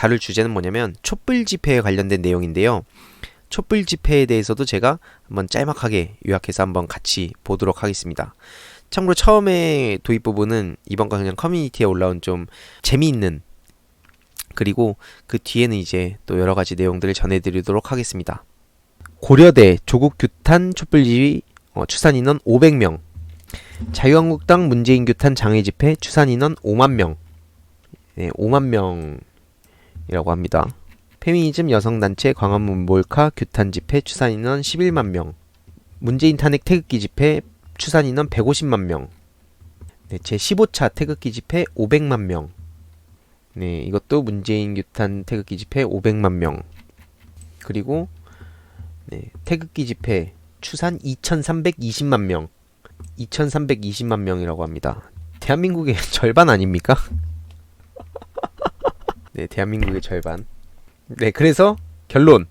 다룰 주제는 뭐냐면 촛불 집회에 관련된 내용인데요. 촛불 집회에 대해서도 제가 한번 짤막하게 요약해서 한번 같이 보도록 하겠습니다. 참고로 처음에 도입 부분은 이번 건 그냥 커뮤니티에 올라온 좀 재미있는, 그리고 그 뒤에는 이제 또 여러 가지 내용들을 전해드리도록 하겠습니다. 고려대 조국 규탄 촛불집회 추산 인원 500명, 자유한국당 문재인 규탄 장외 집회 추산 인원 5만 명, 네, 5만 명이라고 합니다. 페미니즘 여성단체 광화문 몰카 규탄 집회 추산 인원 11만 명, 문재인 탄핵 태극기 집회 추산 인원 150만 명, 네, 제15차 태극기 집회 500만 명, 네, 이것도 문재인 규탄 태극기 집회 500만 명, 그리고 네, 태극기 집회 추산 2320만 명, 2320만 명이라고 합니다. 대한민국의 절반 아닙니까? 네, 대한민국의 절반. 네, 그래서 결론.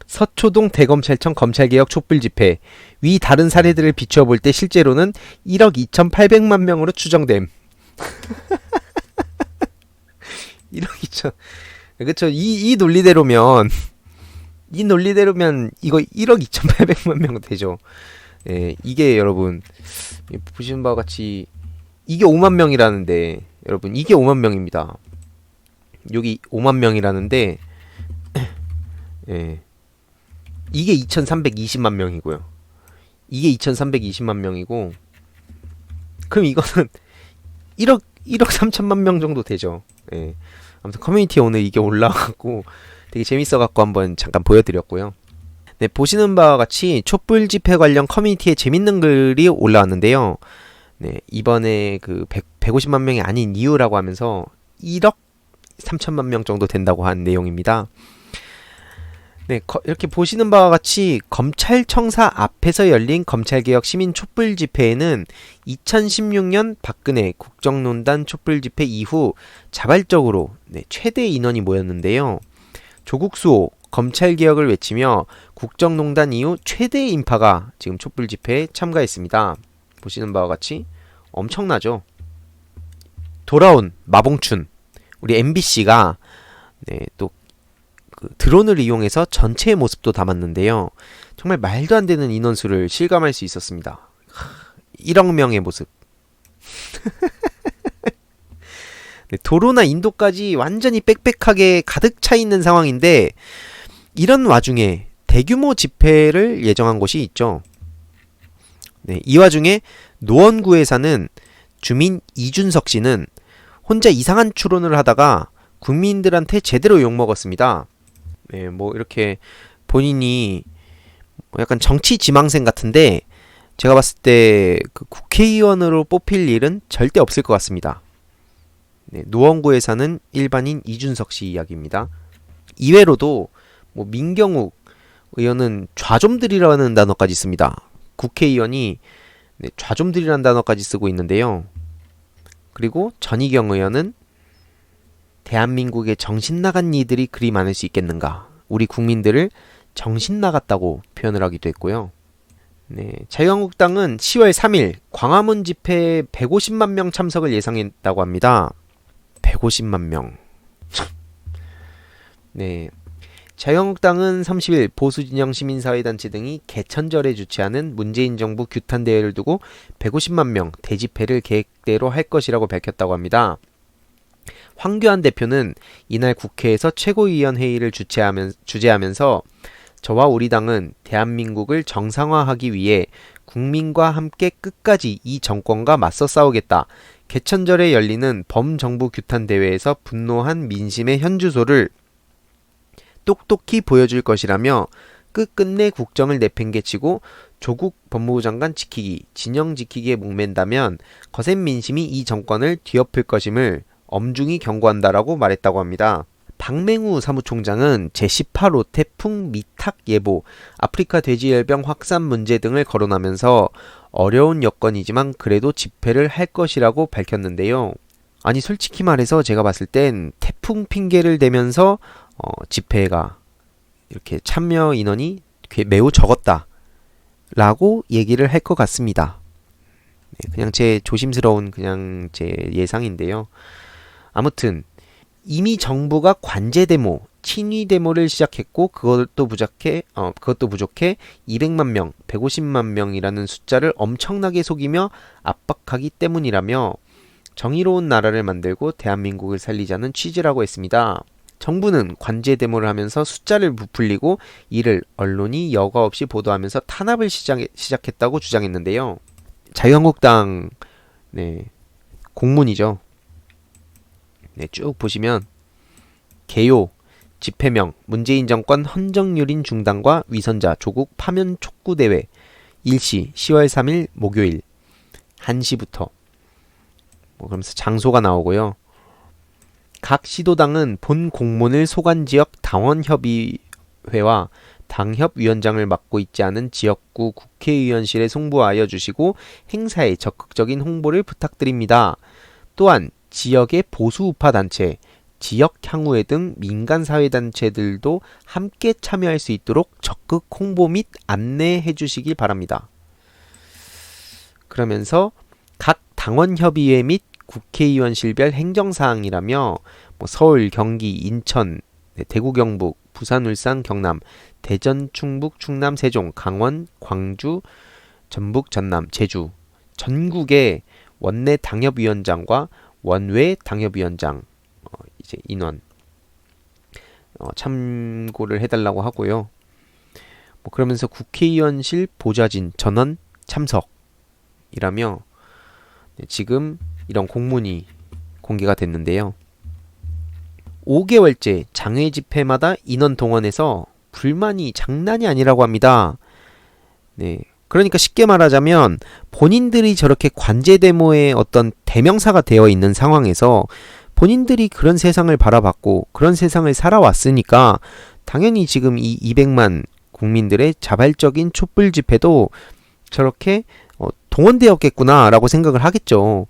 서초동 대검찰청 검찰개혁 촛불집회. 위 다른 사례들을 비추어 볼 때 실제로는 1억 2800만 명으로 추정됨. 1억 2천. 그쵸. 이 논리대로면 이거 1억 2800만 명 되죠. 예, 이게 여러분 보시는 바와 같이 이게 5만 명이라는데, 여러분 이게 5만 명입니다. 여기 5만 명이라는데 예, 이게 2320만 명이고요. 이게 2320만 명이고, 그럼 이거는 1억 3천만 명 정도 되죠. 예. 아무튼 커뮤니티에 오늘 이게 올라왔고 되게 재밌어갖고 한번 잠깐 보여드렸고요. 네, 보시는 바와 같이 촛불 집회 관련 커뮤니티에 재밌는 글이 올라왔는데요. 네, 이번에 그 150만 명이 아닌 이유라고 하면서 1억 3천만 명 정도 된다고 한 내용입니다. 네, 이렇게 보시는 바와 같이 검찰청사 앞에서 열린 검찰개혁 시민 촛불 집회에는 2016년 박근혜 국정농단 촛불 집회 이후 자발적으로 최대 인원이 모였는데요. 조국 수호, 검찰개혁을 외치며 국정농단 이후 최대 인파가 지금 촛불 집회에 참가했습니다. 보시는 바와 같이 엄청나죠. 돌아온 마봉춘, 우리 MBC가 또 그 드론을 이용해서 전체의 모습도 담았는데요. 정말 말도 안 되는 인원수를 실감할 수 있었습니다. 1억 명의 모습. 네, 도로나 인도까지 완전히 빽빽하게 가득 차 있는 상황인데, 이런 와중에 대규모 집회를 예정한 곳이 있죠. 네, 이 와중에 노원구에 사는 주민 이준석 씨는 혼자 이상한 추론을 하다가 국민들한테 제대로 욕먹었습니다. 네, 뭐 이렇게 본인이 약간 정치 지망생 같은데, 제가 봤을 때 그 국회의원으로 뽑힐 일은 절대 없을 것 같습니다. 네, 노원구에 사는 일반인 이준석 씨 이야기입니다. 이외로도 뭐 민경욱 의원은 좌좀들이라는 단어까지 씁니다. 국회의원이 좌좀들이라는 단어까지 쓰고 있는데요. 그리고 전희경 의원은 대한민국의 정신 나간 이들이 그리 많을 수 있겠는가, 우리 국민들을 정신 나갔다고 표현을 하기도 했고요. 네, 자유한국당은 10월 3일 광화문 집회에 150만 명 참석을 예상했다고 합니다. 150만 명. 네, 자유한국당은 30일 보수진영 시민사회단체 등이 개천절에 주최하는 문재인 정부 규탄 대회를 두고 150만 명 대집회를 계획대로 할 것이라고 밝혔다고 합니다. 황교안 대표는 이날 국회에서 최고위원 회의를 주재하면서 저와 우리 당은 대한민국을 정상화하기 위해 국민과 함께 끝까지 이 정권과 맞서 싸우겠다. 개천절에 열리는 범정부 규탄 대회에서 분노한 민심의 현주소를 똑똑히 보여줄 것이라며 끝끝내 국정을 내팽개치고 조국 법무부 장관 지키기, 진영 지키기에 목맨다면 거센 민심이 이 정권을 뒤엎을 것임을 엄중히 경고한다라고 말했다고 합니다. 박맹우 사무총장은 제18호 태풍 미탁 예보, 아프리카 돼지열병 확산 문제 등을 거론하면서 어려운 여건이지만 그래도 집회를 할 것이라고 밝혔는데요. 아니 솔직히 말해서 제가 봤을 땐 태풍 핑계를 대면서 집회가 이렇게 참여 인원이 매우 적었다 라고 얘기를 할 것 같습니다. 그냥 제 조심스러운 그냥 제 예상인데요. 아무튼 이미 정부가 관제 데모, 친위 데모를 시작했고 그것도 부족해 200만 명, 150만 명이라는 숫자를 엄청나게 속이며 압박하기 때문이라며 정의로운 나라를 만들고 대한민국을 살리자는 취지라고 했습니다. 정부는 관제 데모를 하면서 숫자를 부풀리고 이를 언론이 여과 없이 보도하면서 탄압을 시작했다고 주장했는데요. 자유한국당 공문이죠. 쭉 보시면 개요, 집회명, 문재인 정권 헌정유린 중단과 위선자 조국 파면 촉구대회 일시 10월 3일 목요일 1시부터 그러면서 장소가 나오고요. 각 시도당은 본 공문을 소관지역 당원협의회와 당협위원장을 맡고 있지 않은 지역구 국회의원실에 송부하여 주시고 행사에 적극적인 홍보를 부탁드립니다. 또한 지역의 보수우파 단체, 지역향후회 등 민간사회단체들도 함께 참여할 수 있도록 적극 홍보 및 안내해 주시기 바랍니다. 그러면서 각 당원협의회 및 국회의원실별 행정사항이라며 서울, 경기, 인천, 대구, 경북, 부산, 울산, 경남, 대전, 충북, 충남, 세종, 강원, 광주, 전북, 전남, 제주 전국의 원내 당협위원장과 원외 당협위원장 이제 인원 참고를 해달라고 하고요. 그러면서 국회의원실 보좌진 전원 참석이라며 지금 이런 공문이 공개가 됐는데요. 5개월째 장외 집회마다 인원 동원해서 불만이 장난이 아니라고 합니다. 그러니까 쉽게 말하자면 본인들이 저렇게 관제 데모의 어떤 대명사가 되어 있는 상황에서 본인들이 그런 세상을 바라봤고 그런 세상을 살아왔으니까 당연히 지금 이 200만 국민들의 자발적인 촛불 집회도 저렇게 동원되었겠구나라고 생각을 하겠죠.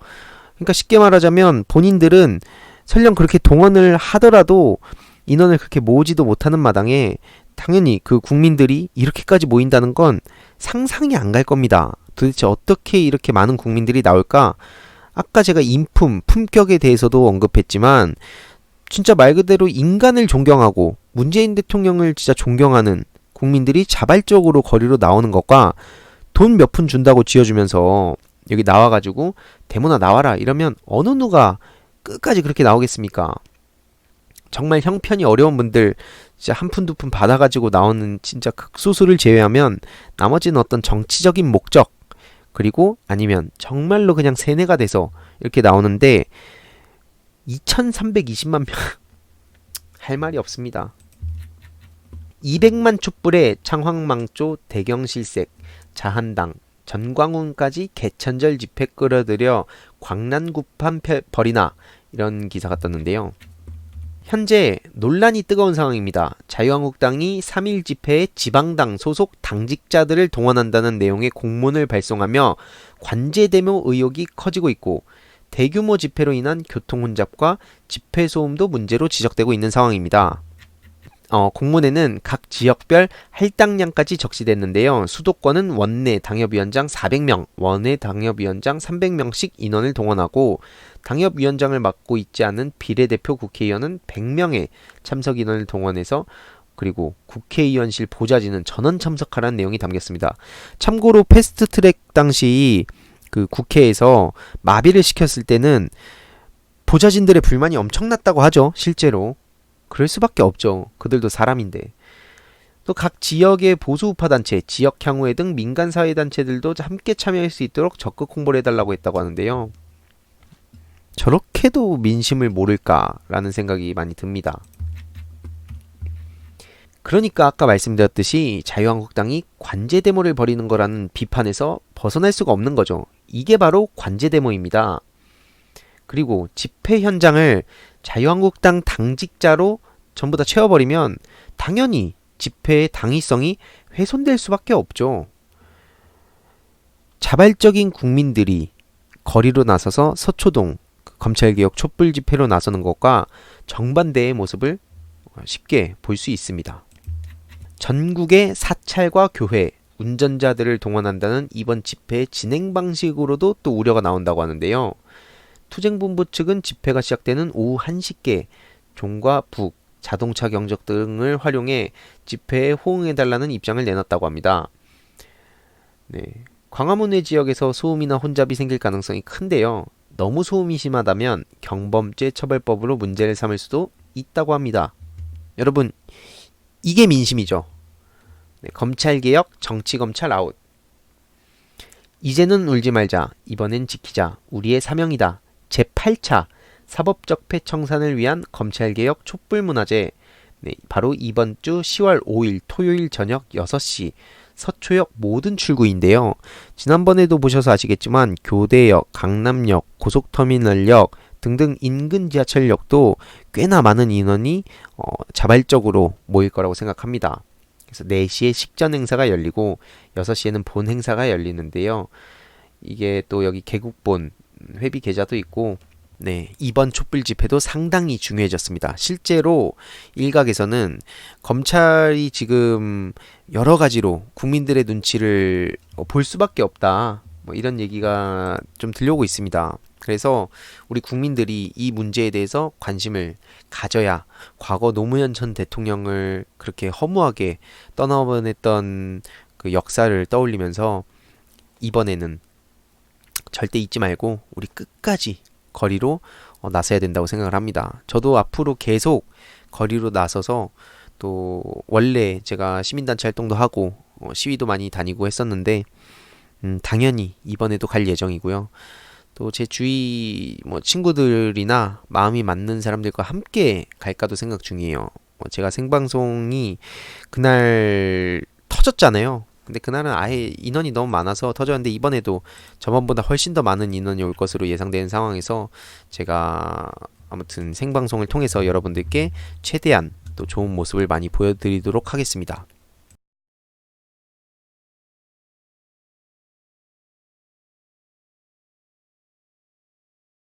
그러니까 쉽게 말하자면 본인들은 설령 그렇게 동원을 하더라도 인원을 그렇게 모으지도 못하는 마당에 당연히 그 국민들이 이렇게까지 모인다는 건 상상이 안 갈 겁니다. 도대체 어떻게 이렇게 많은 국민들이 나올까? 아까 제가 인품, 품격에 대해서도 언급했지만 진짜 말 그대로 인간을 존경하고 문재인 대통령을 진짜 존경하는 국민들이 자발적으로 거리로 나오는 것과 돈 몇 푼 준다고 쥐어주면서 여기 나와가지고 데모나 나와라 이러면 어느 누가 끝까지 그렇게 나오겠습니까? 정말 형편이 어려운 분들 진짜 한 푼 두 푼 받아가지고 나오는 진짜 극소수를 제외하면 나머지는 어떤 정치적인 목적 그리고 아니면 정말로 그냥 세뇌가 돼서 이렇게 나오는데 2320만 명 할 말이 없습니다. 200만 촛불에 창황망조 대경실색 자한당 전광훈까지 개천절 집회 끌어들여 광란구판 벌이나 이런 기사가 떴는데요. 현재 논란이 뜨거운 상황입니다. 자유한국당이 3.1 집회에 지방당 소속 당직자들을 동원한다는 내용의 공문을 발송하며 관제데모 의혹이 커지고 있고 대규모 집회로 인한 교통혼잡과 집회 소음도 문제로 지적되고 있는 상황입니다. 공문에는 각 지역별 할당량까지 적시됐는데요. 수도권은 원내 당협위원장 400명, 원외 당협위원장 300명씩 인원을 동원하고 당협위원장을 맡고 있지 않은 비례대표 국회의원은 100명의 참석 인원을 동원해서 그리고 국회의원실 보좌진은 전원 참석하라는 내용이 담겼습니다. 참고로 패스트트랙 당시 그 국회에서 마비를 시켰을 때는 보좌진들의 불만이 엄청났다고 하죠. 실제로. 그럴 수밖에 없죠. 그들도 사람인데. 또 각 지역의 보수우파 단체, 지역향후회 등 민간사회단체들도 함께 참여할 수 있도록 적극 홍보를 해달라고 했다고 하는데요. 저렇게도 민심을 모를까라는 생각이 많이 듭니다. 그러니까 아까 말씀드렸듯이 자유한국당이 관제데모를 벌이는 거라는 비판에서 벗어날 수가 없는 거죠. 이게 바로 관제데모입니다. 그리고 집회 현장을 자유한국당 당직자로 전부 다 채워버리면 당연히 집회의 당위성이 훼손될 수밖에 없죠. 자발적인 국민들이 거리로 나서서 서초동 검찰개혁 촛불 집회로 나서는 것과 정반대의 모습을 쉽게 볼 수 있습니다. 전국의 사찰과 교회, 운전자들을 동원한다는 이번 집회의 진행 방식으로도 또 우려가 나온다고 하는데요. 투쟁본부 측은 집회가 시작되는 오후 1시께 종과 북, 자동차 경적 등을 활용해 집회에 호응해달라는 입장을 내놨다고 합니다. 네. 광화문외 지역에서 소음이나 혼잡이 생길 가능성이 큰데요. 너무 소음이 심하다면 경범죄 처벌법으로 문제를 삼을 수도 있다고 합니다. 여러분, 이게 민심이죠. 네, 검찰개혁, 정치검찰 아웃. 이제는 울지 말자. 이번엔 지키자. 우리의 사명이다. 제8차 사법적폐 청산을 위한 검찰개혁 촛불문화제. 네, 바로 이번 주 10월 5일 토요일 저녁 6시 서초역 모든 출구인데요. 지난번에도 보셔서 아시겠지만 교대역, 강남역, 고속터미널역 등등 인근 지하철역도 꽤나 많은 인원이 자발적으로 모일 거라고 생각합니다. 그래서 4시에 식전 행사가 열리고 6시에는 본 행사가 열리는데요. 이게 또 여기 개국본 회비 계좌도 있고, 네, 이번 촛불 집회도 상당히 중요해졌습니다. 실제로 일각에서는 검찰이 지금 여러 가지로 국민들의 눈치를 볼 수밖에 없다, 뭐 이런 얘기가 좀 들려오고 있습니다. 그래서 우리 국민들이 이 문제에 대해서 관심을 가져야 과거 노무현 전 대통령을 그렇게 허무하게 떠나보냈던 그 역사를 떠올리면서 이번에는 절대 잊지 말고 우리 끝까지 거리로 나서야 된다고 생각을 합니다. 저도 앞으로 계속 거리로 나서서 또 원래 제가 시민단체 활동도 하고 시위도 많이 다니고 했었는데 당연히 이번에도 갈 예정이고요. 또 제 주위 뭐 친구들이나 마음이 맞는 사람들과 함께 갈까도 생각 중이에요. 제가 생방송이 그날 터졌잖아요. 근데 그날은 아예 인원이 너무 많아서 터졌는데 이번에도 저번보다 훨씬 더 많은 인원이 올 것으로 예상되는 상황에서 제가 아무튼 생방송을 통해서 여러분들께 최대한 또 좋은 모습을 많이 보여드리도록 하겠습니다.